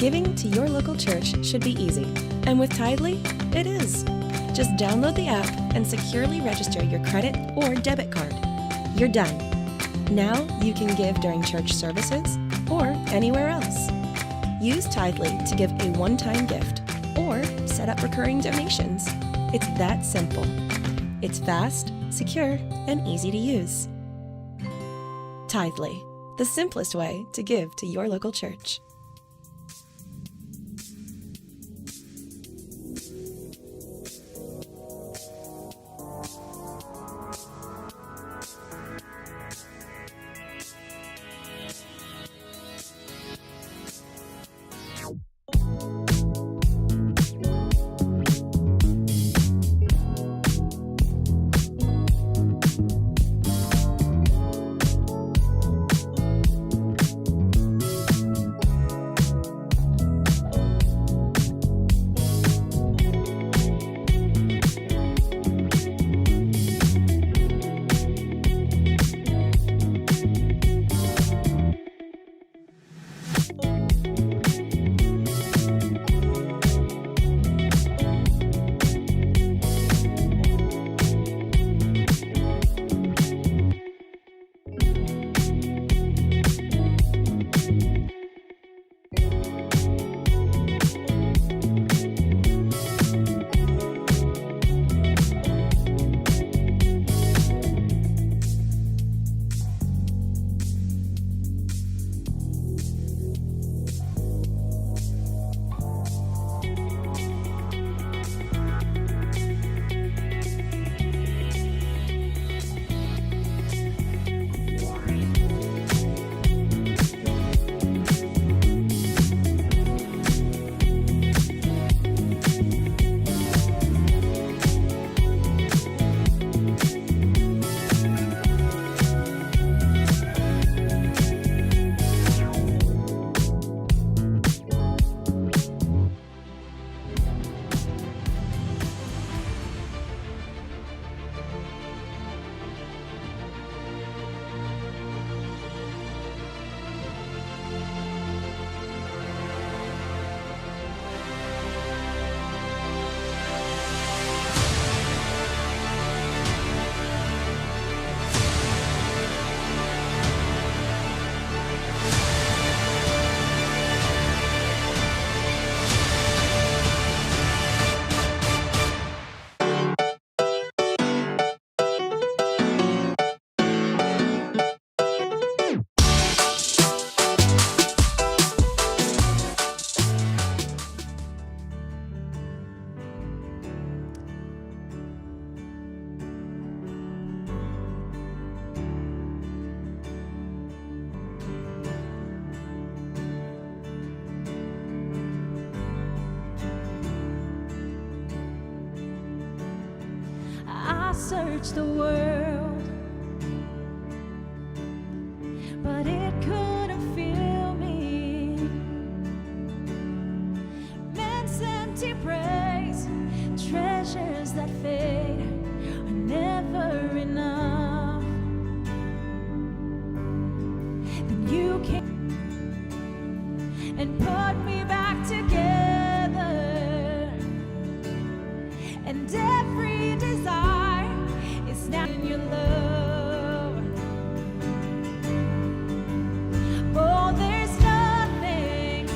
Giving to your local church should be easy, and with Tithely, it is. Just download the app and securely register your credit or debit card. You're done. Now you can give during church services or anywhere else. Use Tithely to give a one-time gift or set up recurring donations. It's that simple. It's fast, secure, and easy to use. Tithely, the simplest way to give to your local church. I searched the world, but it couldn't fill me. Men's empty praise, treasures that fade are never enough. Then you came and put me back together, and every desire is now in your love. Oh, there's nothing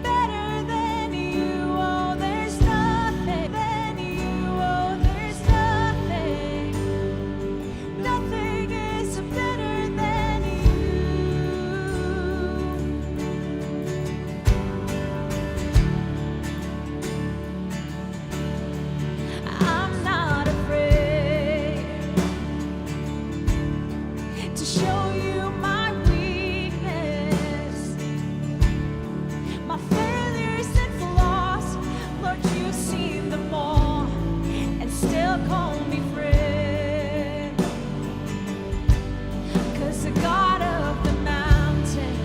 better than you. Oh, there's nothing than you. Oh, there's nothing. Nothing is better than you. I'm not afraid to show you my weakness, my failures and flaws. Lord, you've seen them all and still call me friend. 'Cause the God of the mountain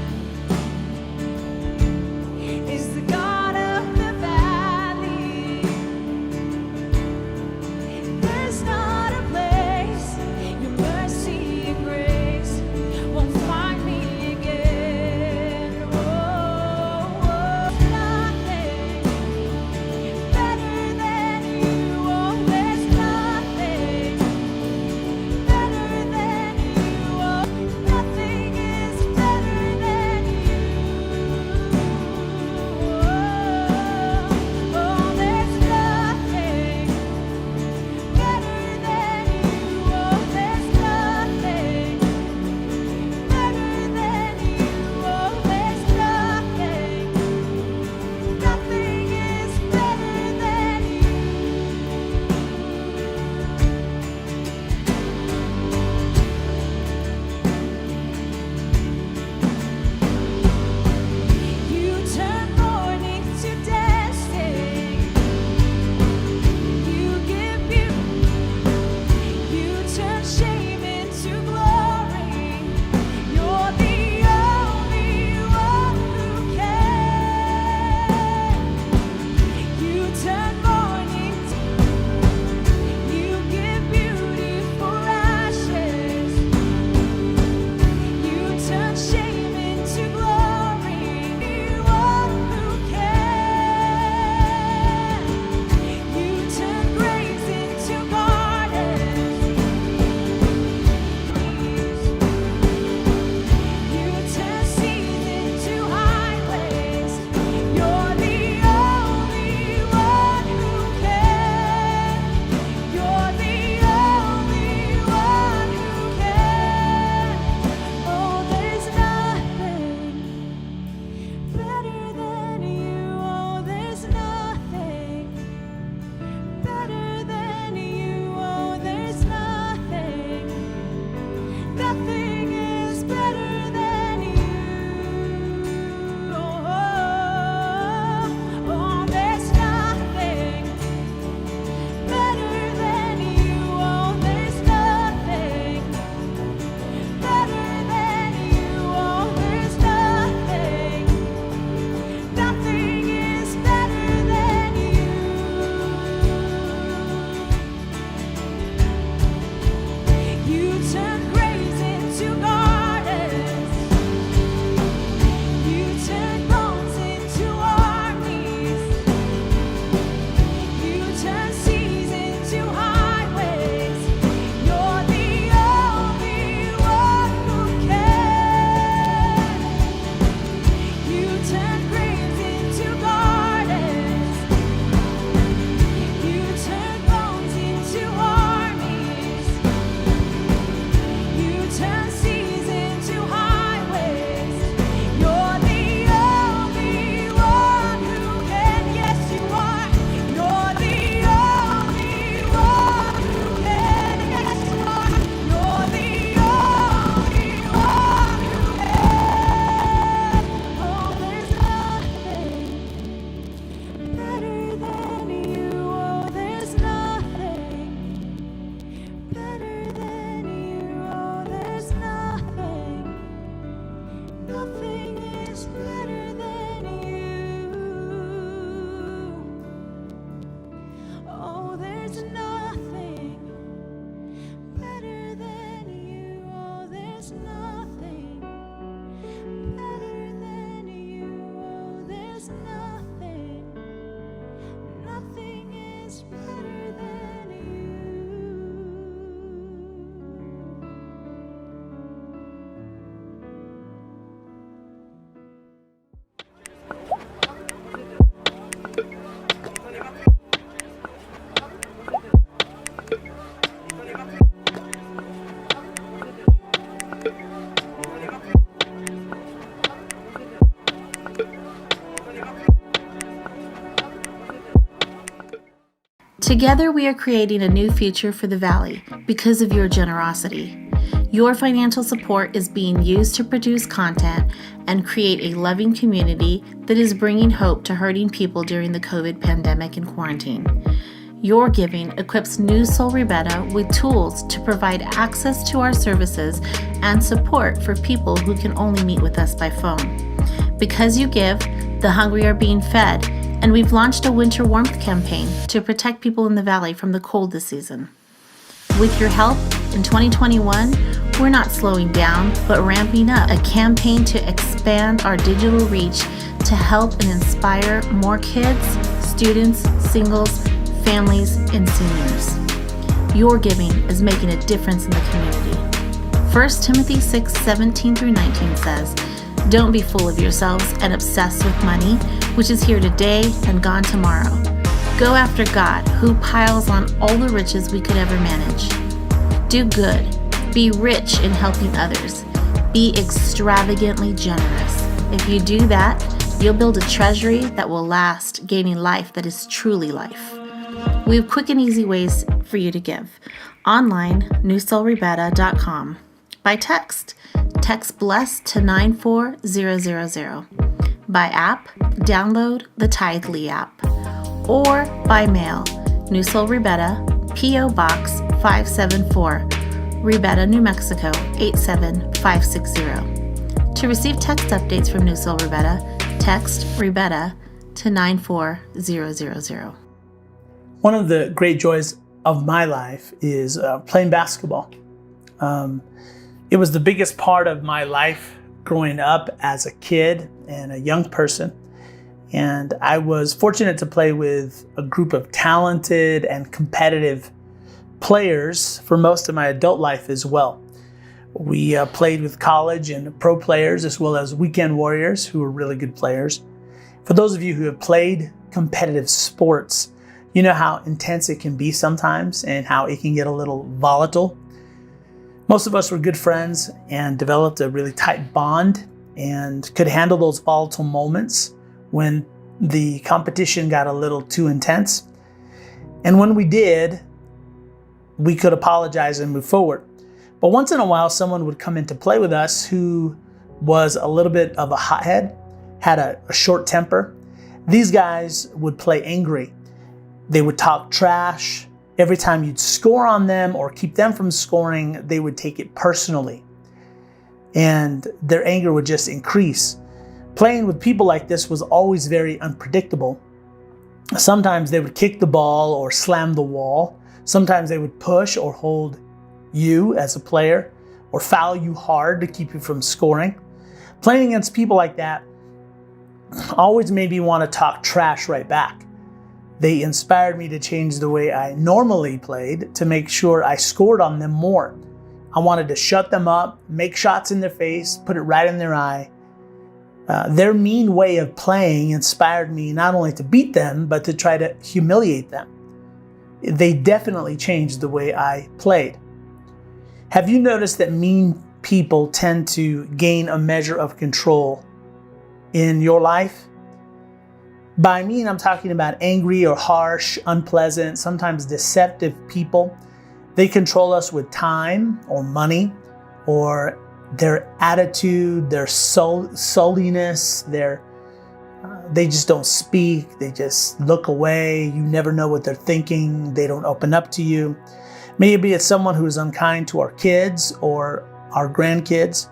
is the God of the valley. There's not a place your mercy and grace Together, we are creating a new future for the Valley because of your generosity. Your financial support is being used to produce content and create a loving community that is bringing hope to hurting people during the COVID pandemic and quarantine. Your giving equips New Soul Rebecca with tools to provide access to our services and support for people who can only meet with us by phone. Because you give, the hungry are being fed, and we've launched a winter warmth campaign to protect people in the Valley from the cold this season. With your help, in 2021, we're not slowing down, but ramping up a campaign to expand our digital reach to help and inspire more kids, students, singles, families, and seniors. Your giving is making a difference in the community. 1 Timothy 6:17-19 says, "Don't be full of yourselves and obsessed with money, which is here today and gone tomorrow. Go after God, who piles on all the riches we could ever manage. Do good. Be rich in helping others. Be extravagantly generous. If you do that, you'll build a treasury that will last, gaining life that is truly life." We have quick and easy ways for you to give. Online, newsoulrebecca.com. By text BLESS to 94000. By app, download the Tithely app. Or by mail, New Soul Rebecca, P.O. Box 574, Rebecca, New Mexico 87560. To receive text updates from New Soul Rebecca, text Rebecca to 94000. One of the great joys of my life is playing basketball. It was the biggest part of my life growing up as a kid and a young person. And I was fortunate to play with a group of talented and competitive players for most of my adult life as well. We played with college and pro players as well as weekend warriors who were really good players. For those of you who have played competitive sports, you know how intense it can be sometimes and how it can get a little volatile. Most of us were good friends and developed a really tight bond and could handle those volatile moments when the competition got a little too intense. And when we did, we could apologize and move forward. But once in a while, someone would come in to play with us who was a little bit of a hothead, had a short temper. These guys would play angry. They would talk trash. Every time you'd score on them or keep them from scoring, they would take it personally. And their anger would just increase. Playing with people like this was always very unpredictable. Sometimes they would kick the ball or slam the wall. Sometimes they would push or hold you as a player or foul you hard to keep you from scoring. Playing against people like that always made me want to talk trash right back. They inspired me to change the way I normally played to make sure I scored on them more. I wanted to shut them up, make shots in their face, put it right in their eye. Their mean way of playing inspired me not only to beat them, but to try to humiliate them. They definitely changed the way I played. Have you noticed that mean people tend to gain a measure of control in your life? By mean, I'm talking about angry or harsh, unpleasant, sometimes deceptive people. They control us with time or money or their attitude, their sulliness, they just don't speak. They just look away. You never know what they're thinking. They don't open up to you. Maybe it's someone who is unkind to our kids or our grandkids.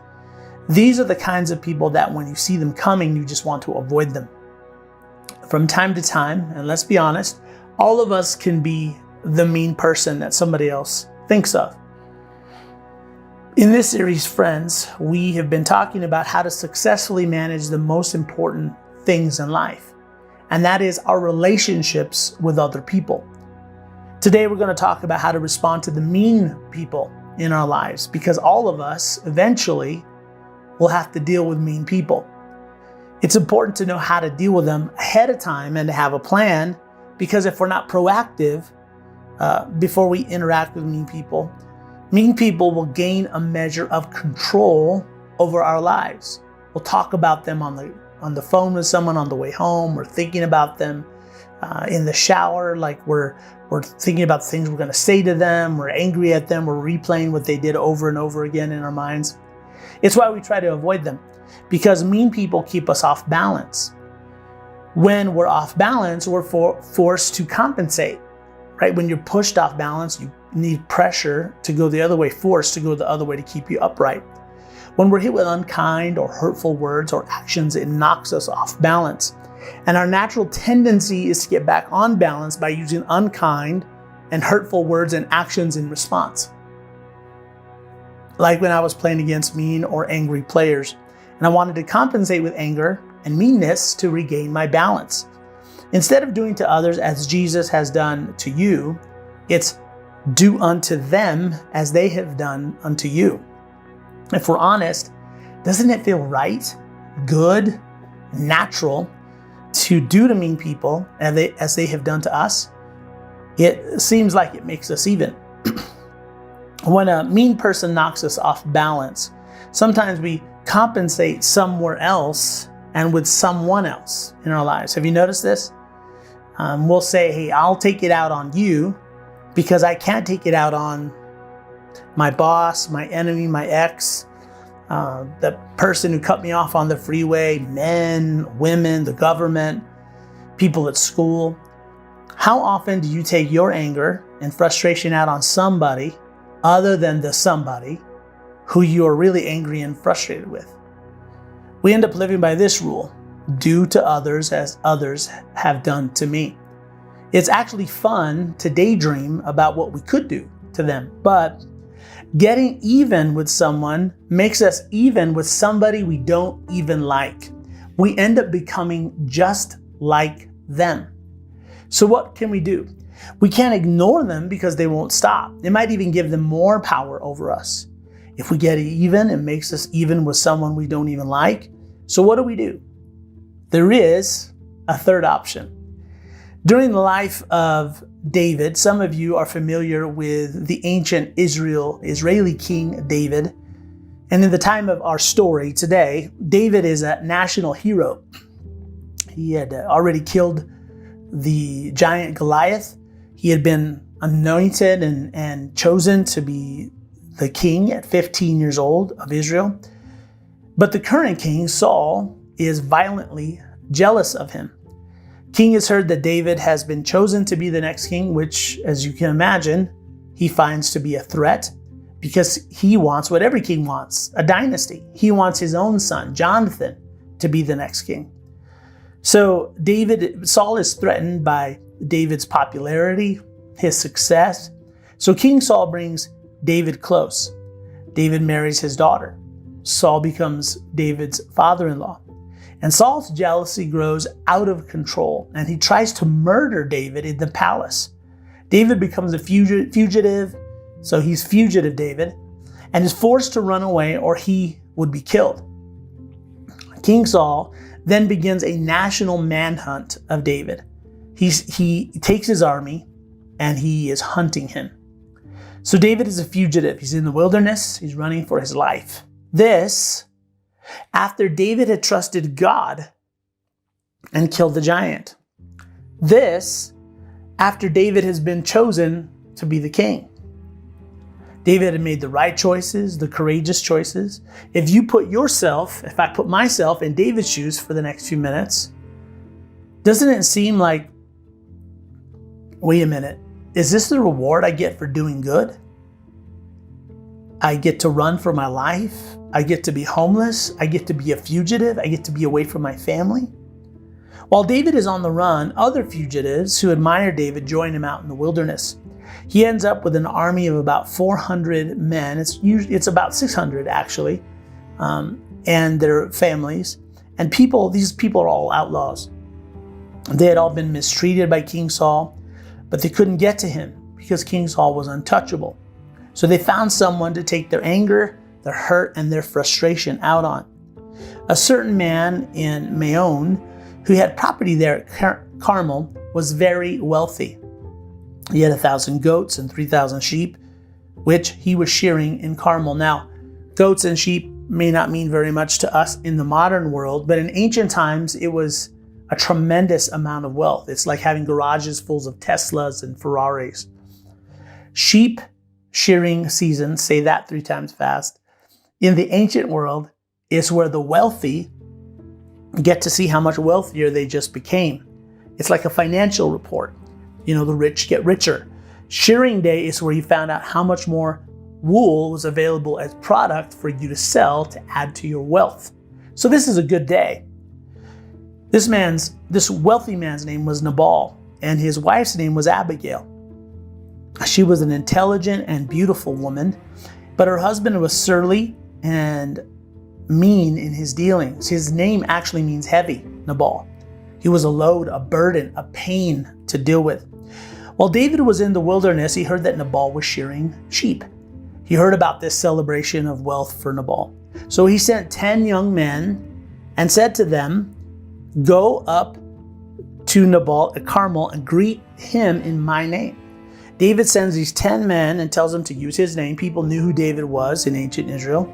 These are the kinds of people that when you see them coming, you just want to avoid them. From time to time, and let's be honest, all of us can be the mean person that somebody else thinks of. In this series, friends, we have been talking about how to successfully manage the most important things in life, and that is our relationships with other people. Today, we're going to talk about how to respond to the mean people in our lives, because all of us eventually will have to deal with mean people. It's important to know how to deal with them ahead of time and to have a plan, because if we're not proactive before we interact with mean people will gain a measure of control over our lives. We'll talk about them on the phone with someone on the way home. We're thinking about them. in the shower, like we're thinking about things we're going to say to them, we're angry at them, we're replaying what they did over and over again in our minds. It's why we try to avoid them, because mean people keep us off balance. When we're off balance, we're forced to compensate, right? When you're pushed off balance, you need pressure to go the other way, forced to go the other way to keep you upright. When we're hit with unkind or hurtful words or actions, it knocks us off balance. And our natural tendency is to get back on balance by using unkind and hurtful words and actions in response. Like when I was playing against mean or angry players, and I wanted to compensate with anger and meanness to regain my balance. Instead of doing to others as Jesus has done to you, it's do unto them as they have done unto you. If we're honest, doesn't it feel right, good, natural to do to mean people as they have done to us? It seems like it makes us even. When a mean person knocks us off balance, sometimes we compensate somewhere else and with someone else in our lives. Have you noticed this? We'll say, hey, I'll take it out on you because I can't take it out on my boss, my enemy, my ex, the person who cut me off on the freeway, men, women, the government, people at school. How often do you take your anger and frustration out on somebody other than the somebody who you are really angry and frustrated with? We end up living by this rule: do to others as others have done to me. It's actually fun to daydream about what we could do to them, but getting even with someone makes us even with somebody we don't even like. We end up becoming just like them. So what can we do? We can't ignore them because they won't stop. It might even give them more power over us. If we get even, it makes us even with someone we don't even like. So what do? There is a third option. During the life of David, some of you are familiar with the ancient Israeli king David. And in the time of our story today, David is a national hero. He had already killed the giant Goliath. He had been anointed and chosen to be the king at 15 years old of Israel. But the current king, Saul, is violently jealous of him. King has heard that David has been chosen to be the next king, which, as you can imagine, he finds to be a threat because he wants what every king wants, a dynasty. He wants his own son, Jonathan, to be the next king. So Saul is threatened by David's popularity, his success. So King Saul brings David close. David marries his daughter. Saul becomes David's father-in-law. And Saul's jealousy grows out of control, and he tries to murder David in the palace. David becomes a fugitive, so he's fugitive David, and is forced to run away or he would be killed. King Saul then begins a national manhunt of David. He takes his army and he is hunting him. So David is a fugitive. He's in the wilderness. He's running for his life. This, after David had trusted God and killed the giant. This, after David has been chosen to be the king. David had made the right choices, the courageous choices. If I put myself in David's shoes for the next few minutes, doesn't it seem like, wait a minute, is this the reward I get for doing good? I get to run for my life. I get to be homeless. I get to be a fugitive. I get to be away from my family. While David is on the run, other fugitives who admire David join him out in the wilderness. He ends up with an army of about 400 men. It's about 600 actually, and their families. And these people are all outlaws. They had all been mistreated by King Saul, but they couldn't get to him because King Saul was untouchable. So they found someone to take their anger, their hurt, and their frustration out on. A certain man in Maon who had property there at Carmel was very wealthy. He had 1,000 goats and 3,000 sheep, which he was shearing in Carmel. Now, goats and sheep may not mean very much to us in the modern world, but in ancient times, it was a tremendous amount of wealth. It's like having garages full of Teslas and Ferraris. Sheep shearing season, say that 3 times fast, in the ancient world is where the wealthy get to see how much wealthier they just became. It's like a financial report. The rich get richer. Shearing day is where you found out how much more wool was available as product for you to sell to add to your wealth. So this is a good day. This wealthy man's name was Nabal, and his wife's name was Abigail. She was an intelligent and beautiful woman, but her husband was surly and mean in his dealings. His name actually means heavy, Nabal. He was a load, a burden, a pain to deal with. While David was in the wilderness, he heard that Nabal was shearing sheep. He heard about this celebration of wealth for Nabal. So he sent 10 young men and said to them, "Go up to Nabal at Carmel and greet him in my name." David sends these 10 men and tells them to use his name. People knew who David was in ancient Israel.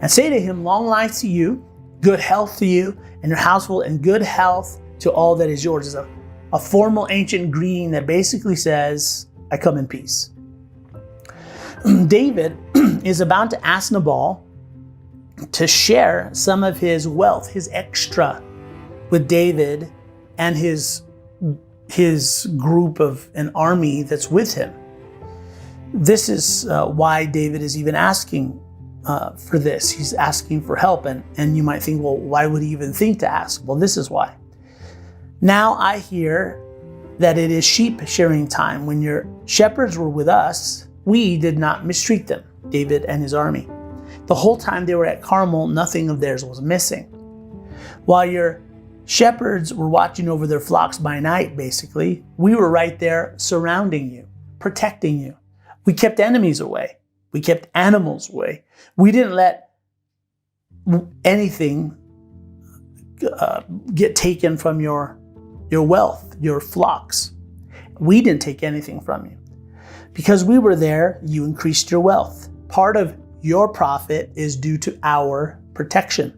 And say to him, "Long life to you, good health to you and your household, and good health to all that is yours." It's a formal ancient greeting that basically says, "I come in peace." David is about to ask Nabal to share some of his wealth, his extra, with David and his group of an army that's with him. This is why David is even asking for this. He's asking for help. And you might think, well, why would he even think to ask? Well, this is why. "Now I hear that it is sheep shearing time. When your shepherds were with us, we did not mistreat them," David and his army. "The whole time they were at Carmel, nothing of theirs was missing. While your shepherds were watching over their flocks by night, basically, we were right there surrounding you, protecting you. We kept enemies away. We kept animals away. We didn't let anything get taken from your wealth, your flocks. We didn't take anything from you. Because we were there, you increased your wealth. Part of your profit is due to our protection.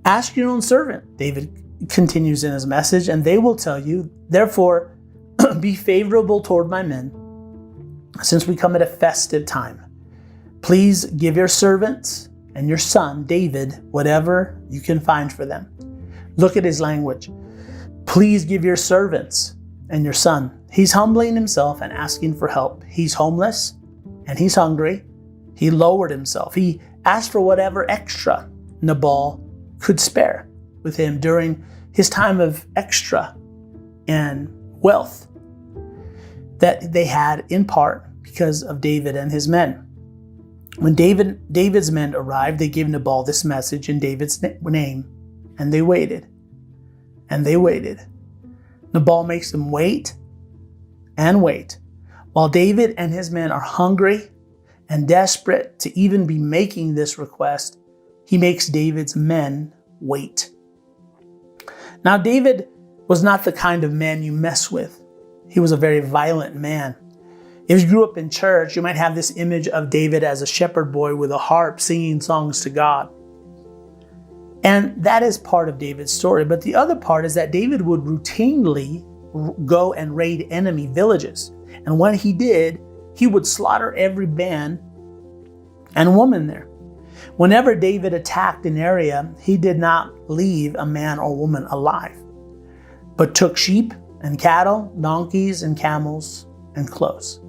Ask your own servant," David continues in his message, "and they will tell you, therefore, be favorable toward my men, since we come at a festive time. Please give your servants and your son, David, whatever you can find for them." Look at his language. Please give your servants and your son. He's humbling himself and asking for help. He's homeless and he's hungry. He lowered himself. He asked for whatever extra Nabal could spare with him during his time of extra and wealth that they had in part because of David and his men. When David's men arrived, they gave Nabal this message in David's name, and they waited. And they waited. Nabal makes them wait and wait. While David and his men are hungry and desperate to even be making this request, he makes David's men wait. Now, David was not the kind of man you mess with. He was a very violent man. If you grew up in church, you might have this image of David as a shepherd boy with a harp singing songs to God. And that is part of David's story. But the other part is that David would routinely go and raid enemy villages. And when he did, he would slaughter every man and woman there. Whenever David attacked an area, he did not leave a man or woman alive, but took sheep and cattle, donkeys and camels and clothes.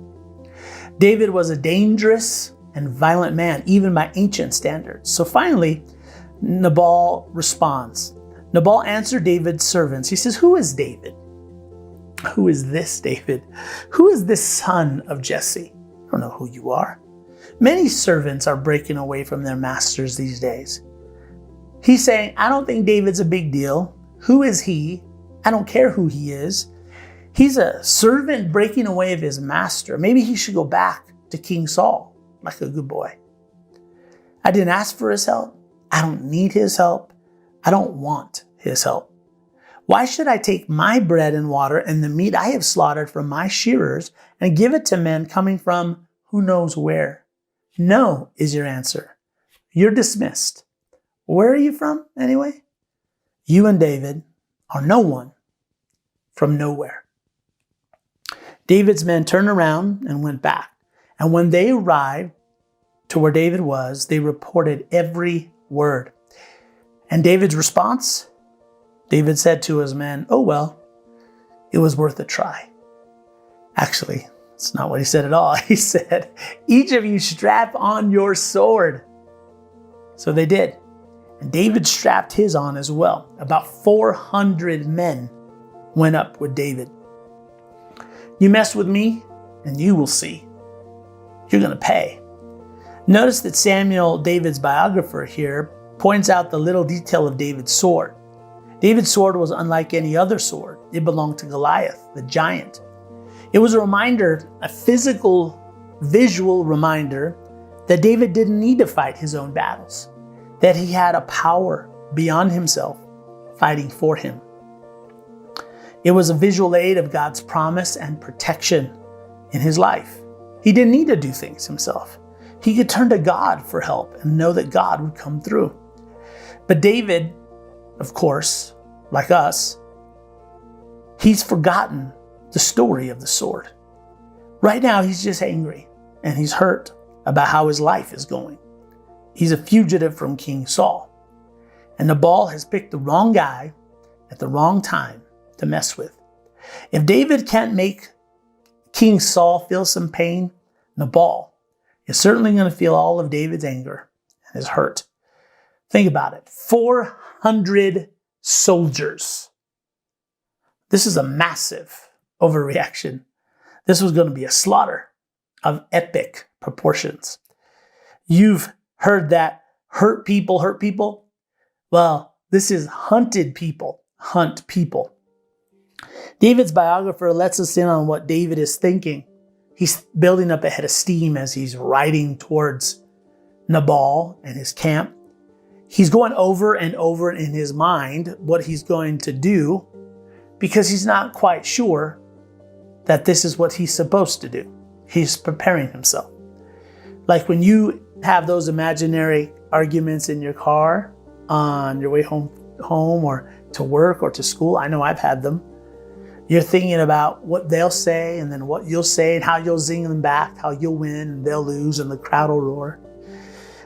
David was a dangerous and violent man, even by ancient standards. So finally, Nabal responds. Nabal answered David's servants. He says, "Who is David? Who is this David? Who is this son of Jesse? I don't know who you are. Many servants are breaking away from their masters these days." He's saying, I don't think David's a big deal. Who is he? I don't care who he is. He's a servant breaking away of his master. Maybe he should go back to King Saul like a good boy. I didn't ask for his help. I don't need his help. I don't want his help. Why should I take my bread and water and the meat I have slaughtered from my shearers and give it to men coming from who knows where? No, is your answer. You're dismissed. Where are you from, anyway? You and David or no one from nowhere. David's men turned around and went back. And when they arrived to where David was, they reported every word. And David's response? David said to his men, "Oh well, it was worth a try." Actually, it's not what he said at all. He said, "Each of you strap on your sword." So they did. And David strapped his on as well. About 400 men went up with David. You mess with me, and you will see. You're going to pay. Notice that Samuel, David's biographer here, points out the little detail of David's sword. David's sword was unlike any other sword. It belonged to Goliath, the giant. It was a reminder, a physical, visual reminder that David didn't need to fight his own battles, that he had a power beyond himself fighting for him. It was a visual aid of God's promise and protection in his life. He didn't need to do things himself. He could turn to God for help and know that God would come through. But David, of course, like us, he's forgotten the story of the sword. Right now, he's just angry and he's hurt about how his life is going. He's a fugitive from King Saul. And Nabal has picked the wrong guy at the wrong time to mess with. If David can't make King Saul feel some pain, Nabal is certainly going to feel all of David's anger and his hurt. Think about it. 400 soldiers. This is a massive overreaction. This was going to be a slaughter of epic proportions. You've heard that hurt people hurt people. Well, this is hunted people hunt people. David's biographer lets us in on what David is thinking. He's building up a head of steam as he's riding towards Nabal and his camp. He's going over and over in his mind what he's going to do because he's not quite sure that this is what he's supposed to do. He's preparing himself. Like when you have those imaginary arguments in your car on your way home or to work or to school. I know I've had them. You're thinking about what they'll say and then what you'll say and how you'll zing them back, how you'll win and they'll lose and the crowd will roar.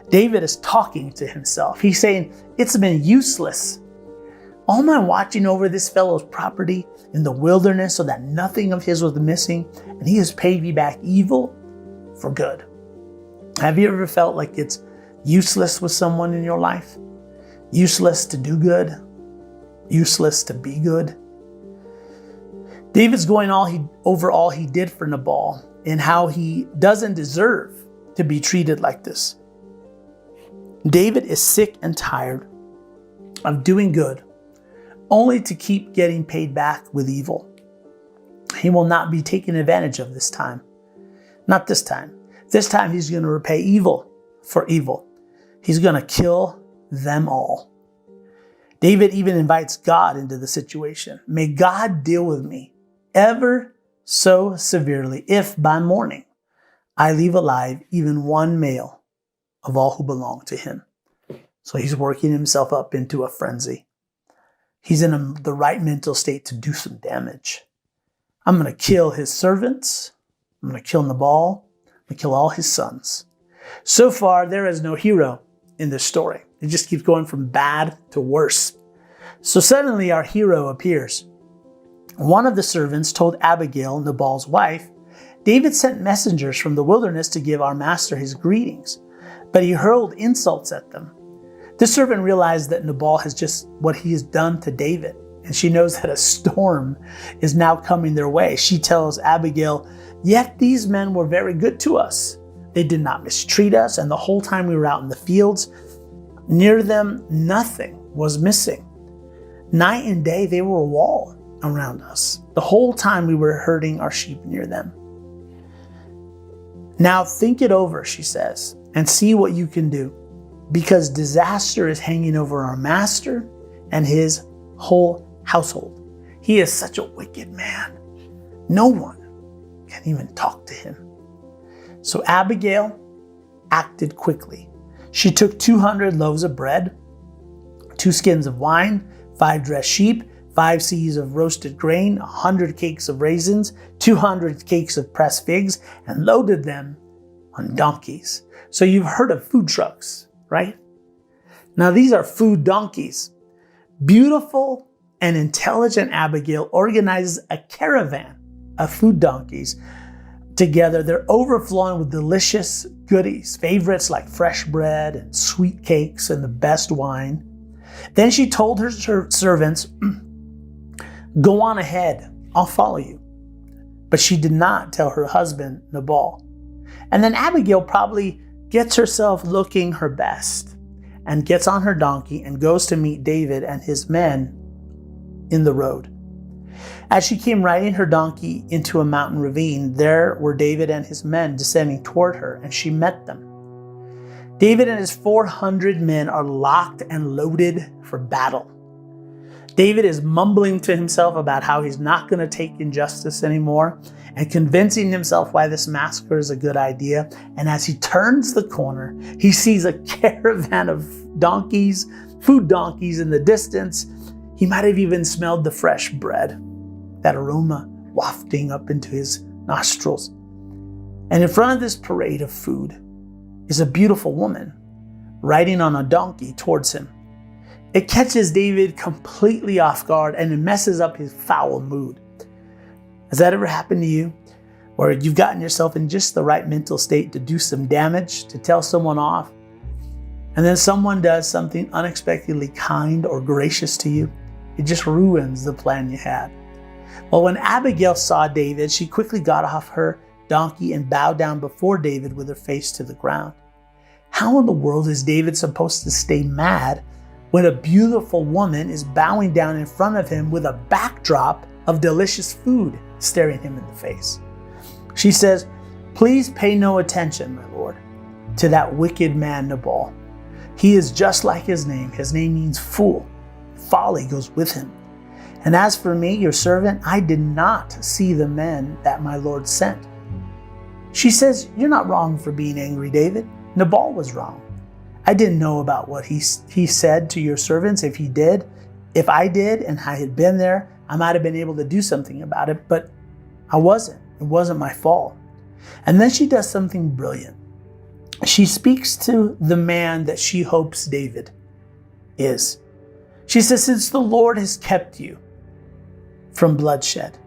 David is talking to himself. He's saying, it's been useless. All my watching over this fellow's property in the wilderness so that nothing of his was missing, and he has paid me back evil for good. Have you ever felt like it's useless with someone in your life? Useless to do good? Useless to be good? David's going over all he did for Nabal and how he doesn't deserve to be treated like this. David is sick and tired of doing good only to keep getting paid back with evil. He will not be taken advantage of this time. Not this time. This time he's going to repay evil for evil. He's going to kill them all. David even invites God into the situation. May God deal with me ever so severely if by morning I leave alive even one male of all who belong to him. So he's working himself up into a frenzy. He's in the right mental state to do some damage. I'm going to kill his servants. I'm going to kill Nabal. I'm going to kill all his sons. So far, there is no hero in this story. It just keeps going from bad to worse. So suddenly our hero appears. One of the servants told Abigail, Nabal's wife, David sent messengers from the wilderness to give our master his greetings, but he hurled insults at them. This servant realized that Nabal has just what he has done to David, and she knows that a storm is now coming their way. She tells Abigail, yet these men were very good to us. They did not mistreat us, and the whole time we were out in the fields, near them nothing was missing. Night and day they were a wall around us. The whole time we were herding our sheep near them. Now think it over, she says, and see what you can do, because disaster is hanging over our master and his whole household. He is such a wicked man. No one can even talk to him. So Abigail acted quickly. She took 200 loaves of bread, 2 skins of wine, 5 dressed sheep, 5 seahs of roasted grain, 100 cakes of raisins, 200 cakes of pressed figs, and loaded them on donkeys. So you've heard of food trucks, right? Now these are food donkeys. Beautiful and intelligent Abigail organizes a caravan of food donkeys. Together, they're overflowing with delicious goodies, favorites like fresh bread and sweet cakes and the best wine. Then she told her servants, "Go on ahead, I'll follow you." But she did not tell her husband, Nabal. And then Abigail probably gets herself looking her best and gets on her donkey and goes to meet David and his men in the road. As she came riding her donkey into a mountain ravine, there were David and his men descending toward her, and she met them. David and his 400 men are locked and loaded for battle. David is mumbling to himself about how he's not going to take injustice anymore and convincing himself why this massacre is a good idea. And as he turns the corner, he sees a caravan of donkeys, food donkeys in the distance. He might have even smelled the fresh bread, that aroma wafting up into his nostrils. And in front of this parade of food is a beautiful woman riding on a donkey towards him. It catches David completely off guard and it messes up his foul mood. Has that ever happened to you? Where you've gotten yourself in just the right mental state to do some damage, to tell someone off, and then someone does something unexpectedly kind or gracious to you? It just ruins the plan you had. Well, when Abigail saw David, she quickly got off her donkey and bowed down before David with her face to the ground. How in the world is David supposed to stay mad when a beautiful woman is bowing down in front of him with a backdrop of delicious food staring him in the face? She says, "Please pay no attention, my lord, to that wicked man Nabal. He is just like his name. His name means fool. Folly goes with him. And as for me, your servant, I did not see the men that my lord sent." She says, "You're not wrong for being angry, David. Nabal was wrong. I didn't know about what he said to your servants. If I did and I had been there, I might have been able to do something about it, but I wasn't. It wasn't my fault." And then she does something brilliant. She speaks to the man that she hopes David is. She says, "Since the Lord has kept you from bloodshed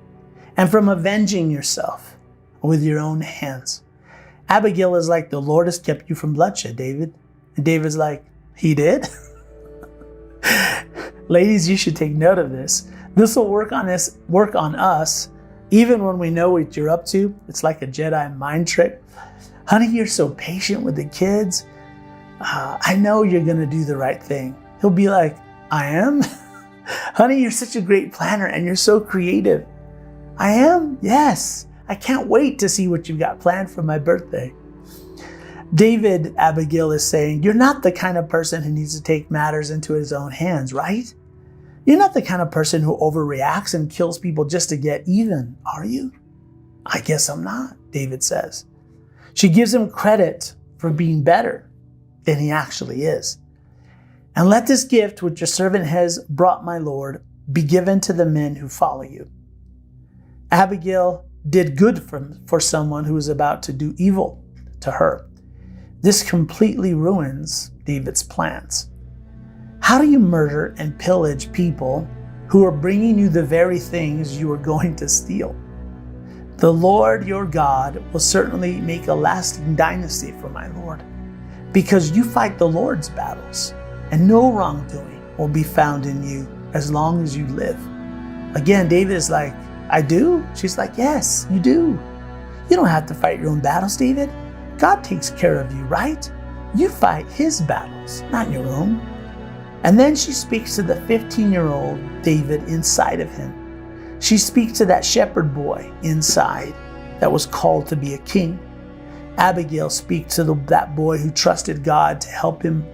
and from avenging yourself with your own hands." Abigail is like, "The Lord has kept you from bloodshed, David." And David's like, "He did?" Ladies, you should take note of this. This will work on us, even when we know what you're up to. It's like a Jedi mind trick. "Honey, you're so patient with the kids. I know you're going to do the right thing." He'll be like, "I am?" "Honey, you're such a great planner and you're so creative." "I am? Yes. I can't wait to see what you've got planned for my birthday." David, Abigail is saying, "You're not the kind of person who needs to take matters into his own hands, right? You're not the kind of person who overreacts and kills people just to get even, are you?" "I guess I'm not," David says. She gives him credit for being better than he actually is. "And let this gift which your servant has brought my Lord be given to the men who follow you." Abigail did good for someone who was about to do evil to her. This completely ruins David's plans. How do you murder and pillage people who are bringing you the very things you are going to steal? The Lord your God will certainly make a lasting dynasty for my Lord, because you fight the Lord's battles, and no wrongdoing will be found in you as long as you live. Again, David is like, "I do?" She's like, "Yes, you do. You don't have to fight your own battles, David. God takes care of you, right? You fight his battles, not your own." And then she speaks to the 15-year-old David inside of him. She speaks to that shepherd boy inside that was called to be a king. Abigail speaks to that boy who trusted God to help him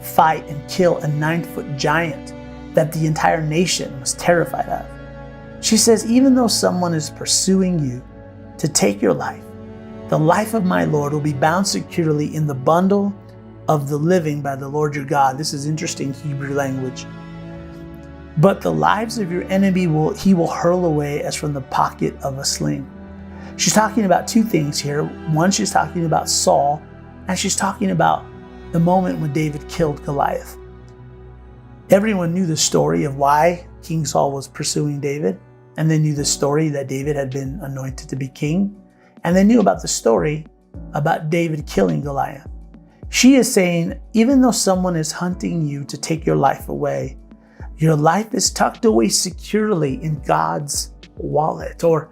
fight and kill a 9-foot giant that the entire nation was terrified of. She says, "Even though someone is pursuing you to take your life, the life of my Lord will be bound securely in the bundle of the living by the Lord your God." This is interesting Hebrew language. but the lives of your enemy he will hurl away as from the pocket of a sling. She's talking about two things here. One, she's talking about Saul, and she's talking about the moment when David killed Goliath. Everyone knew the story of why King Saul was pursuing David, and they knew the story that David had been anointed to be king, and they knew about the story about David killing Goliath. She is saying, even though someone is hunting you to take your life away, your life is tucked away securely in God's wallet, or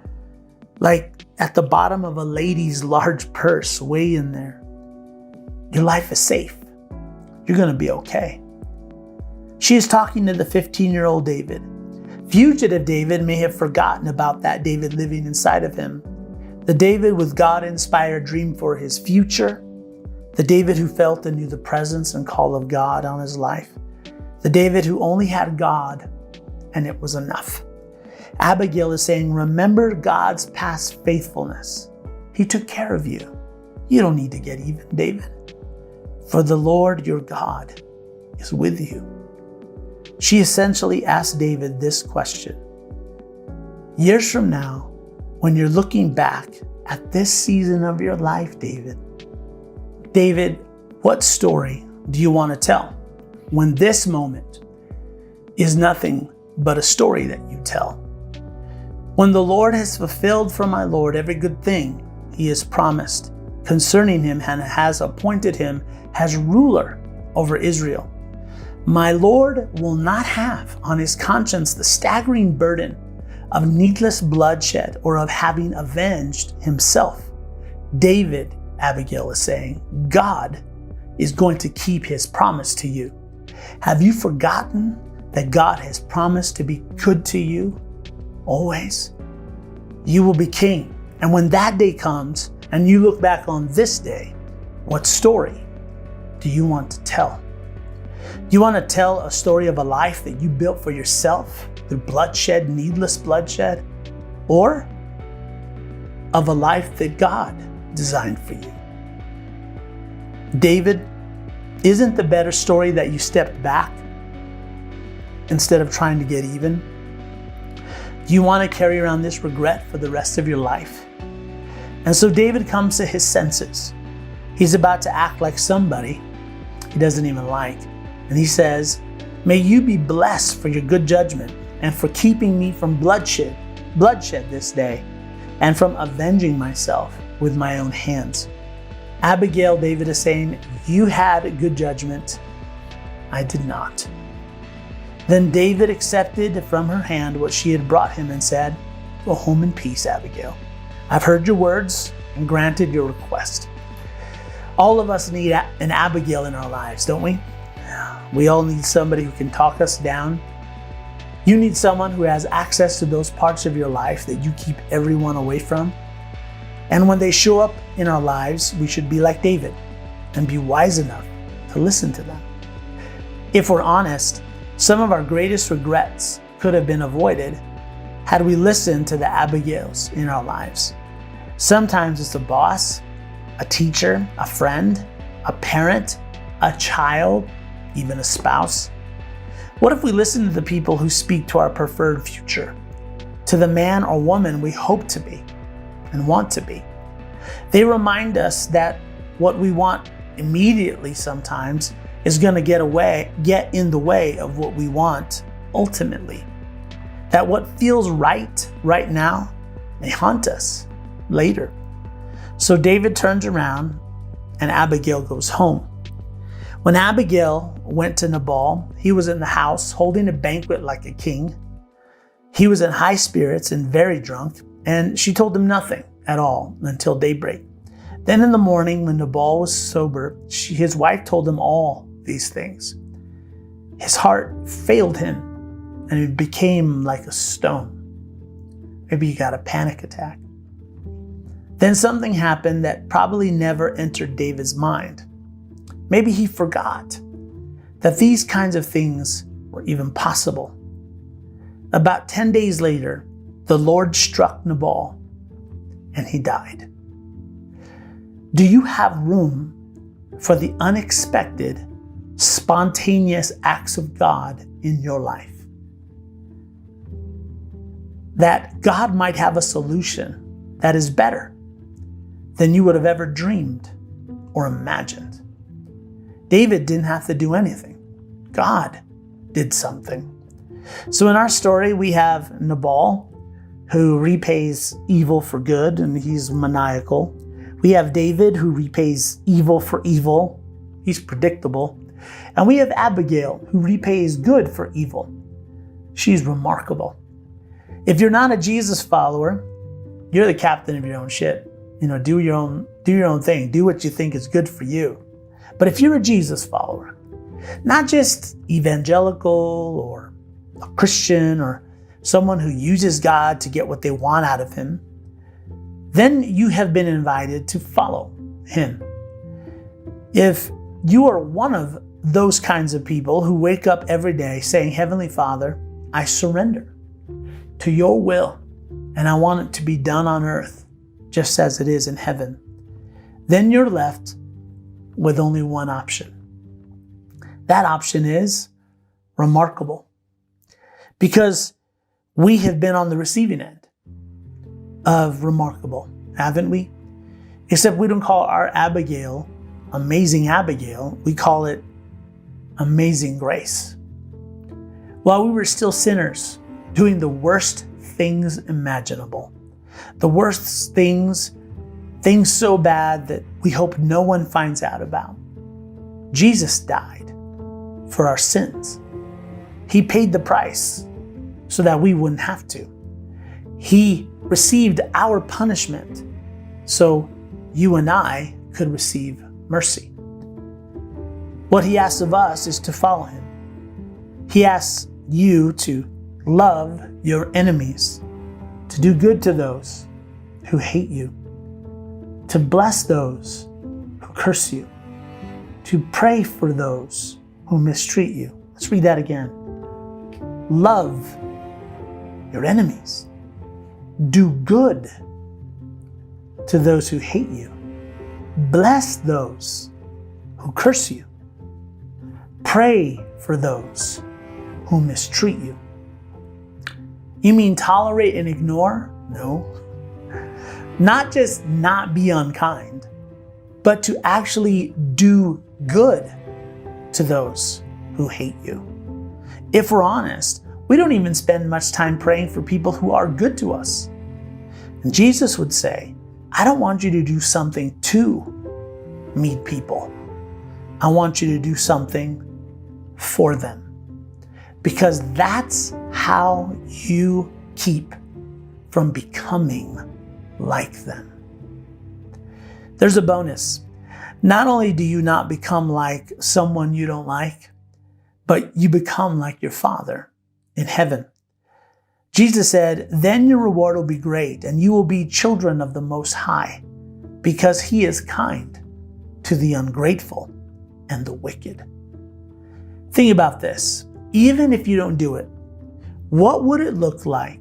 like at the bottom of a lady's large purse, way in there. Your life is safe. You're going to be okay. She is talking to the 15-year-old David. Fugitive David may have forgotten about that David living inside of him. The David with God-inspired dream for his future. The David who felt and knew the presence and call of God on his life. The David who only had God and it was enough. Abigail is saying, remember God's past faithfulness. He took care of you. You don't need to get even, David. For the Lord your God is with you. She essentially asked David this question. Years from now, when you're looking back at this season of your life, David, what story do you want to tell when this moment is nothing but a story that you tell? When the Lord has fulfilled for my Lord every good thing he has promised concerning him and has appointed him as ruler over Israel, my Lord will not have on his conscience the staggering burden of needless bloodshed or of having avenged himself. David, Abigail is saying, God is going to keep his promise to you. Have you forgotten that God has promised to be good to you always? You will be king. And when that day comes and you look back on this day, what story do you want to tell? Do you want to tell a story of a life that you built for yourself through bloodshed, needless bloodshed, or of a life that God designed for you? David, isn't the better story that you stepped back instead of trying to get even? Do you want to carry around this regret for the rest of your life? And so David comes to his senses. He's about to act like somebody he doesn't even like. And he says, may you be blessed for your good judgment and for keeping me from bloodshed this day and from avenging myself with my own hands. Abigail, David is saying, you had good judgment. I did not. Then David accepted from her hand what she had brought him and said, go home in peace, Abigail. I've heard your words and granted your request. All of us need an Abigail in our lives, don't we? We all need somebody who can talk us down. You need someone who has access to those parts of your life that you keep everyone away from. And when they show up in our lives, we should be like David and be wise enough to listen to them. If we're honest, some of our greatest regrets could have been avoided had we listened to the Abigails in our lives. Sometimes it's a boss, a teacher, a friend, a parent, a child, even a spouse. What if we listen to the people who speak to our preferred future, to the man or woman we hope to be and want to be? They remind us that what we want immediately sometimes is going to get in the way of what we want ultimately. That what feels right now may haunt us later. So David turns around and Abigail goes home. When Abigail went to Nabal, he was in the house holding a banquet like a king. He was in high spirits and very drunk, and she told him nothing at all until daybreak. Then in the morning, when Nabal was sober, his wife told him all these things. His heart failed him, and it became like a stone. Maybe he got a panic attack. Then something happened that probably never entered David's mind. Maybe he forgot that these kinds of things were even possible. About 10 days later, the Lord struck Nabal and he died. Do you have room for the unexpected, spontaneous acts of God in your life? that God might have a solution that is better than you would have ever dreamed or imagined. David didn't have to do anything. God did something. So in our story, we have Nabal, who repays evil for good, and he's maniacal. We have David, who repays evil for evil. He's predictable. And we have Abigail, who repays good for evil. She's remarkable. If you're not a Jesus follower, you're the captain of your own ship. Do your own thing. Do what you think is good for you. But if you're a Jesus follower, not just evangelical or a Christian or someone who uses God to get what they want out of him, then you have been invited to follow him. If you are one of those kinds of people who wake up every day saying, Heavenly Father, I surrender to your will, and I want it to be done on earth just as it is in heaven, then you're left with only one option. That option is remarkable, because we have been on the receiving end of remarkable, haven't we? Except we don't call our Abigail Amazing Abigail. We call it Amazing Grace. While we were still sinners, doing the worst things imaginable, the worst things so bad that we hope no one finds out about, Jesus died for our sins. He paid the price so that we wouldn't have to. He received our punishment so you and I could receive mercy. What he asks of us is to follow him. He asks you to love your enemies, to do good to those who hate you, to bless those who curse you, to pray for those who mistreat you. Let's read that again. Love your enemies. Do good to those who hate you. Bless those who curse you. Pray for those who mistreat you. You mean tolerate and ignore? No. Not just not be unkind, but to actually do good to those who hate you. If we're honest, we don't even spend much time praying for people who are good to us. And Jesus would say, I don't want you to do something to meet people. I want you to do something for them. Because that's how you keep from becoming like them. There's a bonus. Not only do you not become like someone you don't like, but you become like your Father in heaven. Jesus said, then your reward will be great, and you will be children of the Most High, because he is kind to the ungrateful and the wicked. Think about this. Even if you don't do it, what would it look like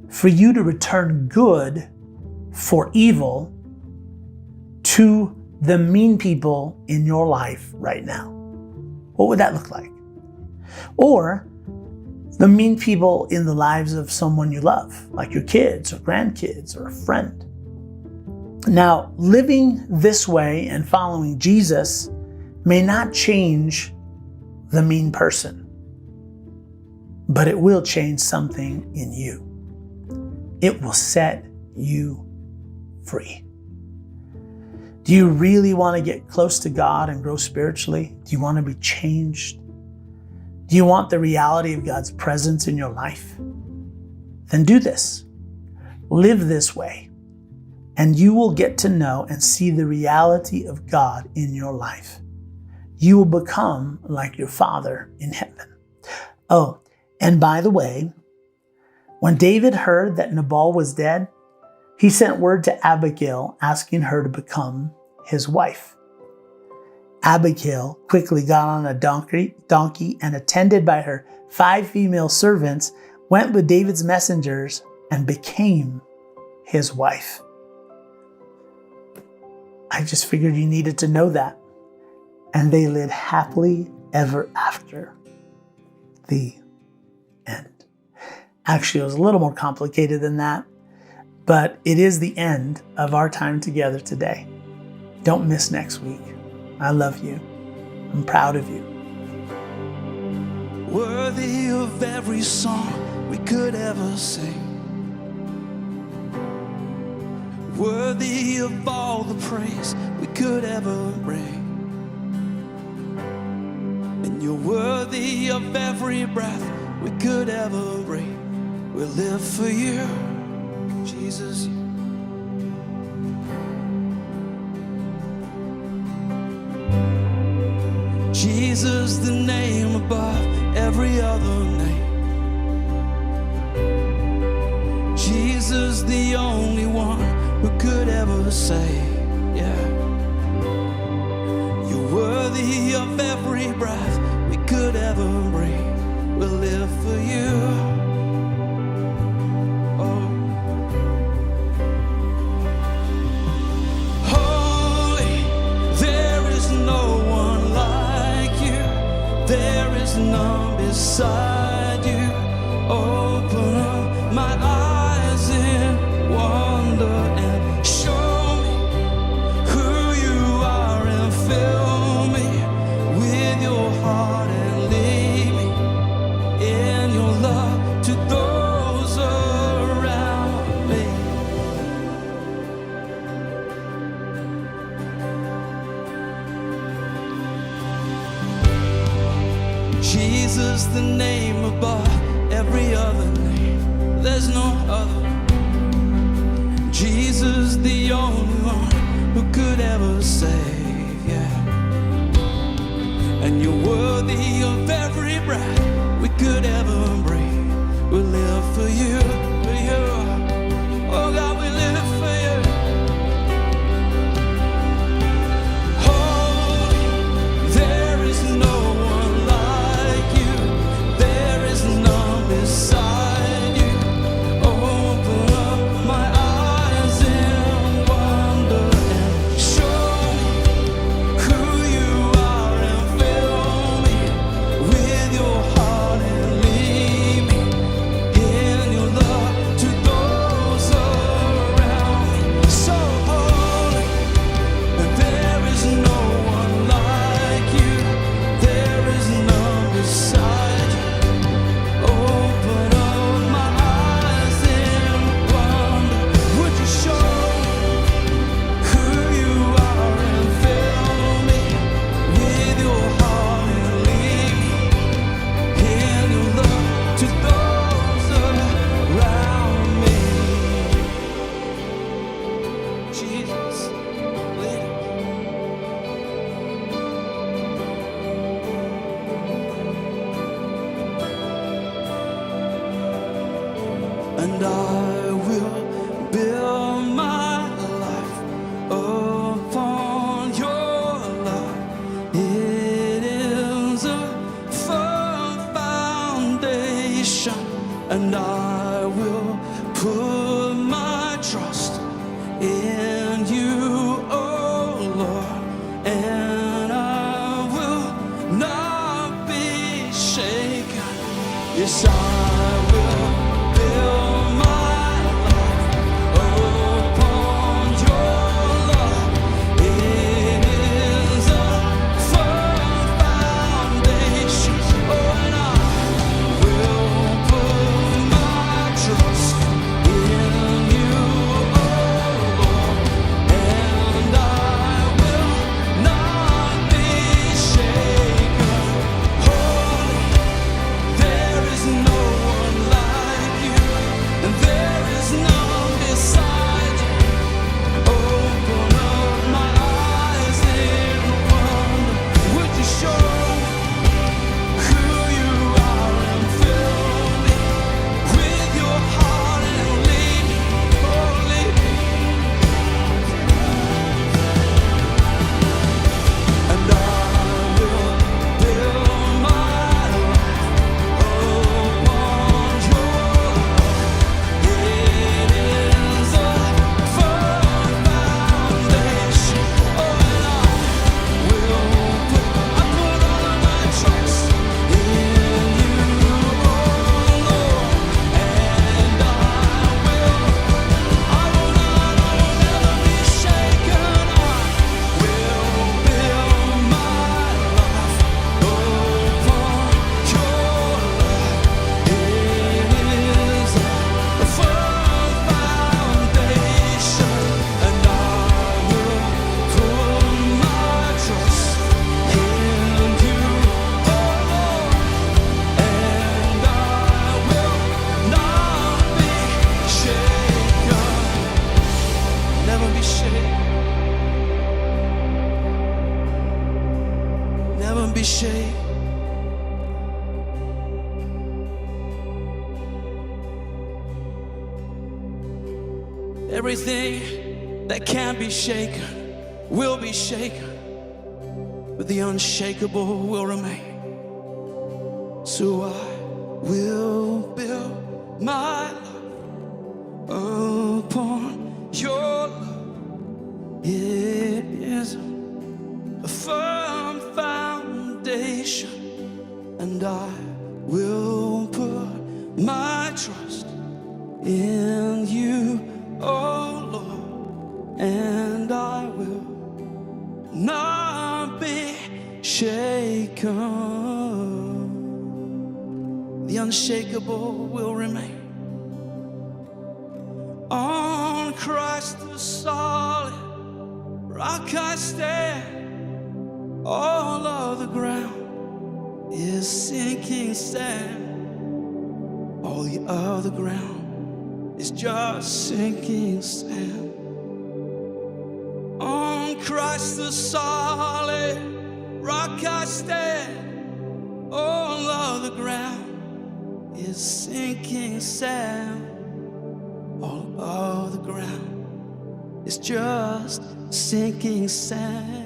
for you to return good for evil to the mean people in your life right now? What would that look like? Or the mean people in the lives of someone you love, like your kids or grandkids or a friend. Now, living this way and following Jesus may not change the mean person, but it will change something in you. It will set you free. Do you really want to get close to God and grow spiritually? Do you want to be changed? Do you want the reality of God's presence in your life? Then do this. Live this way, and you will get to know and see the reality of God in your life. You will become like your Father in heaven. Oh, and by the way, when David heard that Nabal was dead, he sent word to Abigail asking her to become his wife. Abigail quickly got on a donkey and, attended by her 5 female servants, went with David's messengers and became his wife. I just figured you needed to know that. And they lived happily ever after. The end. Actually, it was a little more complicated than that, but it is the end of our time together today. Don't miss next week. I love you. I'm proud of you. Worthy of every song we could ever sing. Worthy of all the praise we could ever bring. And you're worthy of every breath we could ever breathe. We'll live for you, Jesus. Jesus, the name above every other name. Jesus, the only one who could ever say, yeah. You're worthy of every breath we could ever breathe. We'll live for you. Oh. Holy, there is no one like you. There is none beside you. Open up my eyes in wonder and show me who you are and fill me with your heart and lead me in your love to those around me. Jesus, the name above every other name. There's no other. Jesus, the only one who could ever save, yeah. And you're worthy of every breath we could ever breathe. We'll live for you, for you. Oh God, we live for you. Holy, there is no one like you. There is none beside you. Open up my eyes in wonder and show me who you are and fill me with your heart and lead me in your love to those around me. So holy, there is no one like you. There is none beside you. Open up my eyes in wonder. Would you show who you are and fill me with your heart and lead me in your love to those around me. Jesus, lead us. And I will build my life upon your love. It is a firm foundation, and I will put my trust in you, oh Lord, and I will not be shaken. Yes, I will build my life upon your love. It is a firm foundation. Oh, and I will put my trust in you, oh Lord, and I will not be shaken. Holy, there is no Everything that can be shaken will be shaken, but the unshakable will remain. So I will build my life upon your love. It is a firm foundation, and I will put my trust in you, oh Lord, and I will not be shaken. The unshakable will remain. On Christ the solid rock I stand. All of the ground is sinking sand. All the other ground is just sinking sand. On Christ the solid rock I stand. All of the ground is sinking sand. All of the ground is just sinking sand.